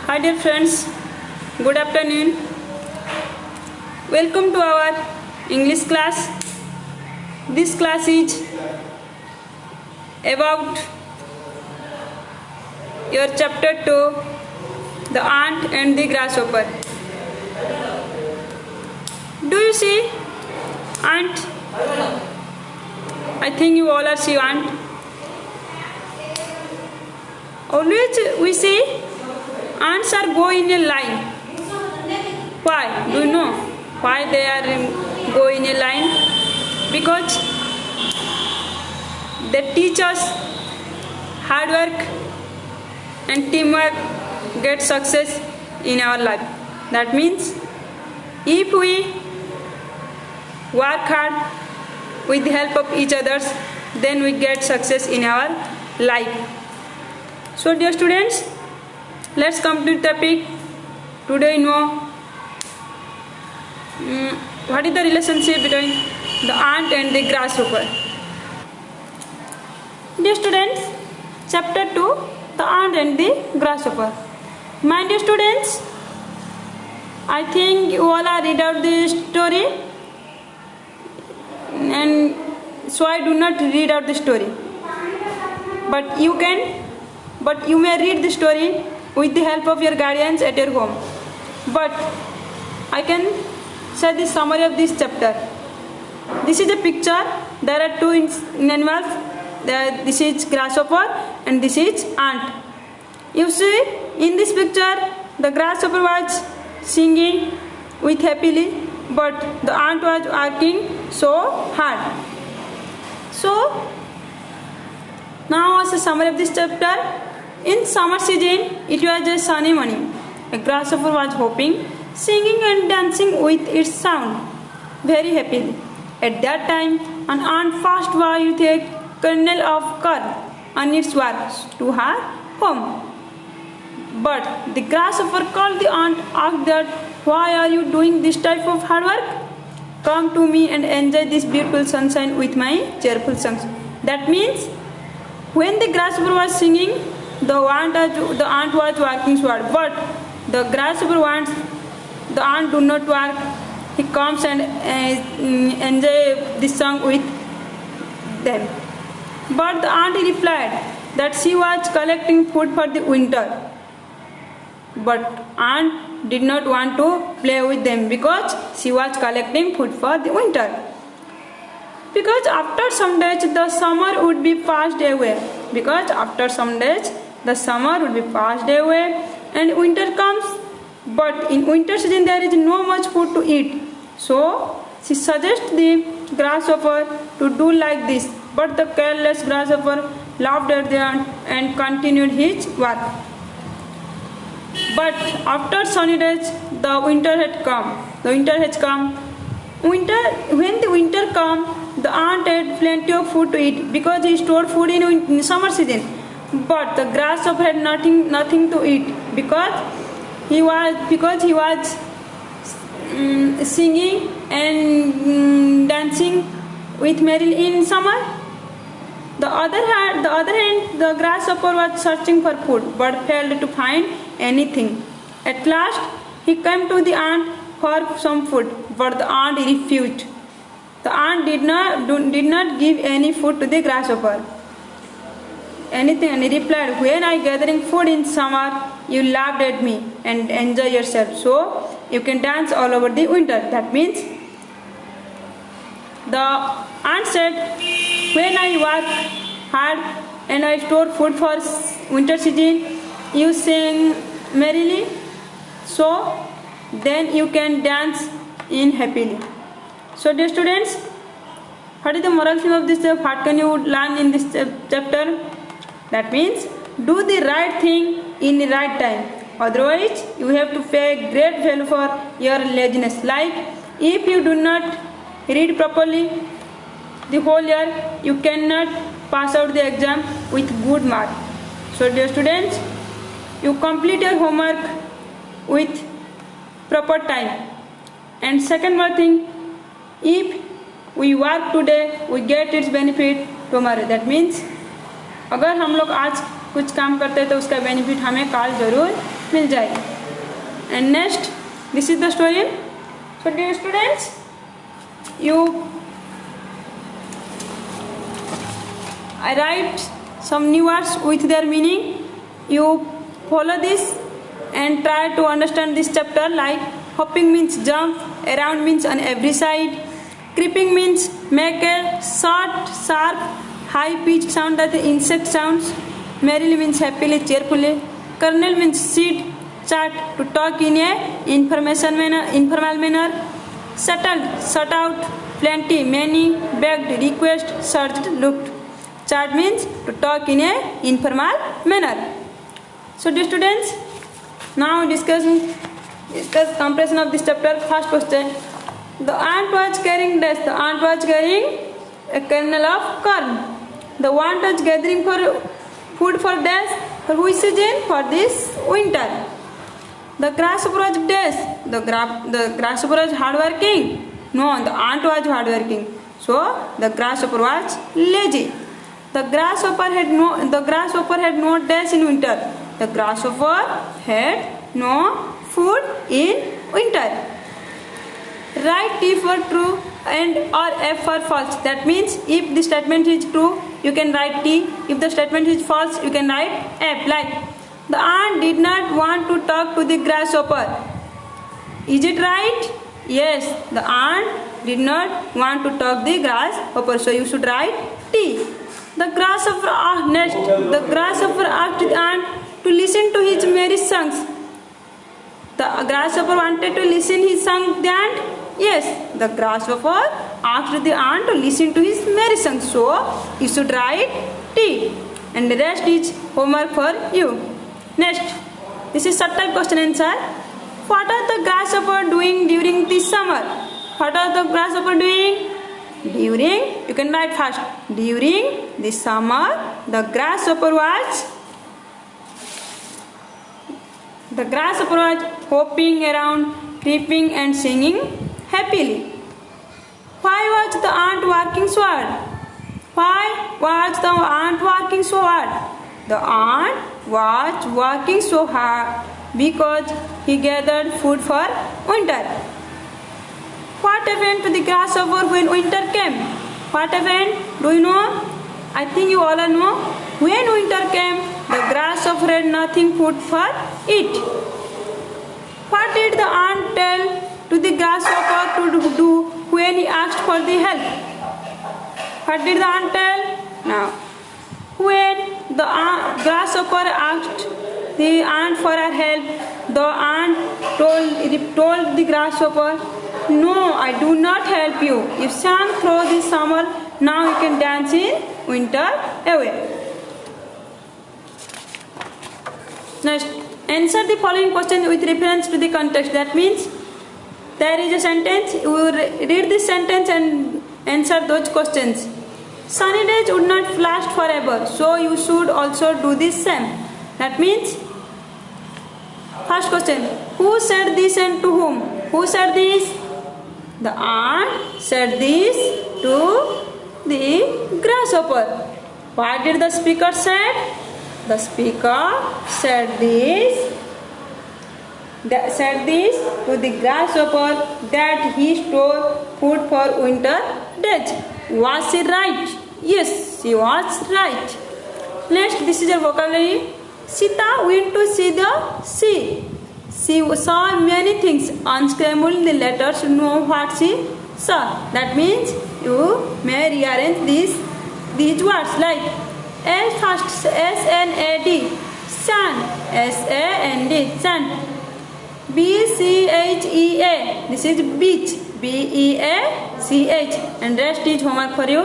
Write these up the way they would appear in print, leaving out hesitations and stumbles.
Hi dear friends, good afternoon. Welcome to our English class. This class is about your chapter 2, The Ant and the Grasshopper. Do you see ant? I think you all are see ant. Always we see ants are go in a line. Why? Do you know why they are go in a line? Because they teach us hard work and teamwork get success in our life. That means if we work hard with the help of each others, then we get success in our life. So dear students, let's come to the topic. Today you know what is the relationship between the ant and the grasshopper. Dear students, chapter 2, the ant and the grasshopper. My dear students, I think you all are read out the story, and so I do not read out the story. But you may read the story with the help of your guardians at your home. But I can say the summary of this chapter. This is a picture. There are two animals. This is grasshopper and this is ant. You see, in this picture, the grasshopper was singing with happily, but the ant was working so hard. So now as a summary of this chapter, in summer season, it was a sunny morning. A grasshopper was hopping, singing and dancing with its sound very happily. At that time, an ant passed by with a kernel of corn on its way to her home. But the grasshopper called the ant, asked that, "Why are you doing this type of hard work? Come to me and enjoy this beautiful sunshine with my cheerful songs." That means, when the grasshopper was singing, the ant was working hard. But the grasshopper wants the ant do not work. He comes and enjoy this song with them. But the ant replied that she was collecting food for the winter. But ant did not want to play with them because she was collecting food for the winter. Because after some days the summer would be passed away. Because after some days the summer would be passed away and winter comes. But in winter season there is no much food to eat. So she suggests the grasshopper to do like this. But the careless grasshopper laughed at the ant and continued his work. But after sunny days, the winter had come. When the winter came, the ant had plenty of food to eat because he stored food in summer season. But the grasshopper had nothing to eat because he was singing and dancing with merrily in summer. The other hand, the grasshopper was searching for food but failed to find anything. At last, he came to the ant for some food, but the ant refused. The ant did not give any food to the grasshopper. Anything, and he replied, "When I gathering food in summer, you laughed at me and enjoy yourself, so you can dance all over the winter." That means the ant said, "When I work hard and I store food for winter season, you sing merrily, so then you can dance in happily." So dear students, what is the moral theme of this? What can you learn in this chapter? That means, do the right thing in the right time. Otherwise, you have to pay great value for your laziness. Like, if you do not read properly the whole year, you cannot pass out the exam with good mark. So dear students, you complete your homework with proper time. And second more thing, if we work today, we get its benefit tomorrow. That means, अगर हम लोग आज कुछ काम करते हैं तो उसका बेनिफिट हमें कल जरूर मिल जाएगी. And next, this is the story. So dear students, I write some new words with their meaning. You follow this and try to understand this chapter. Like hopping means jump, around means on every side, creeping means make a short, sharp, high pitched sound that the insect sounds, merrily means happily, cheerfully, kernel means seed, chat to talk in a informal manner, settled, shut out, plenty, many, begged, request, searched, looked. Chat means to talk in a informal manner. So dear students, now discuss comprehension of this chapter. First question: the ant was carrying this. The ant was carrying a kernel of corn. The ant was gathering for food for days. For which season? For this winter. The grasshopper was days. The grasshopper was hardworking. No, the ant was hardworking. So the grasshopper was lazy. The grasshopper had no days in winter. The grasshopper had no food in winter. Write T for true and or F for false. That means if the statement is true, you can write T. If the statement is false, you can write F. Like the ant did not want to talk to the grasshopper. Is it right? Yes, the ant did not want to talk to the grasshopper. So you should write T. The grasshopper asked the ant to listen to his merry songs. The grasshopper wanted to listen his song. The ant? Yes, the grasshopper asked the ant to listen to his merry songs. So you should write T. And the rest is homework for you. Next, this is short type question answer. What are the grasshopper doing during the summer? What are the grasshopper doing? You can write fast. During the summer, the grasshopper was hopping around, creeping and singing happily. Why was the ant working so hard? Why was the ant working so hard? The ant was working so hard because he gathered food for winter. What happened to the grasshopper when winter came? What happened? Do you know? I think you all know. When winter came, the grasshopper had nothing food for it. What did the ant tell to the grasshopper to do when he asked for the help? What did the ant tell? Now, when the grasshopper asked the ant for her help, the ant told the grasshopper, "No, I do not help you. You sang through the summer, now you can dance in winter away." Next, answer the following question with reference to the context. That means there is a sentence, you will read this sentence and answer those questions. Sunny days would not last forever, so you should also do the same. That means, first question, who said this and to whom? Who said this? The ant said this to the grasshopper. What did the speaker say? The speaker said this to the grasshopper that he stored food for winter days. Was she right? Yes, she was right. Next, this is a vocabulary. Sita went to see the sea. She saw many things. Unscrambled the letters to know what she saw. That means you may rearrange these words like first S-N-A-D, sand, S-A-N-D, sand. B-C-H-E-A, this is beach, B-E-A-C-H, and rest is homework for you.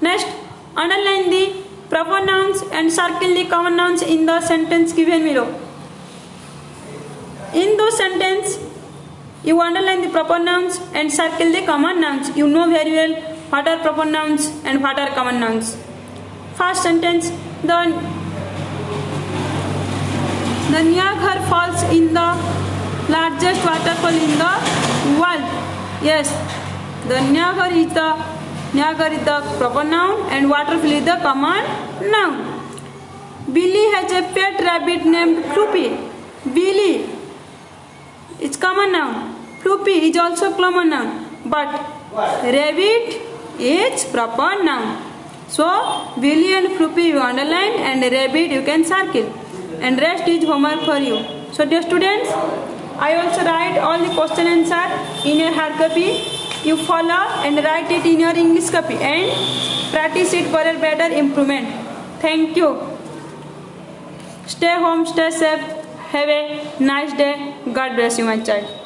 Next, underline the proper nouns and circle the common nouns in the sentence given below. In those sentences, you underline the proper nouns and circle the common nouns. You know very well what are proper nouns and what are common nouns. First sentence, the Niagara Falls in the largest waterfall in the world. Yes, the Niagara is the proper noun and waterfall is the common noun. Billy has a pet rabbit named Floopy. Billy is common noun. Floppy is also common noun. But rabbit is proper noun. So Billy and Floppy you underline and rabbit you can circle. And rest is homework for you. So dear students, I also write all the question answer in your hard copy. You follow and write it in your English copy and practice it for a better improvement. Thank you. Stay home, stay safe. Have a nice day. God bless you, my child.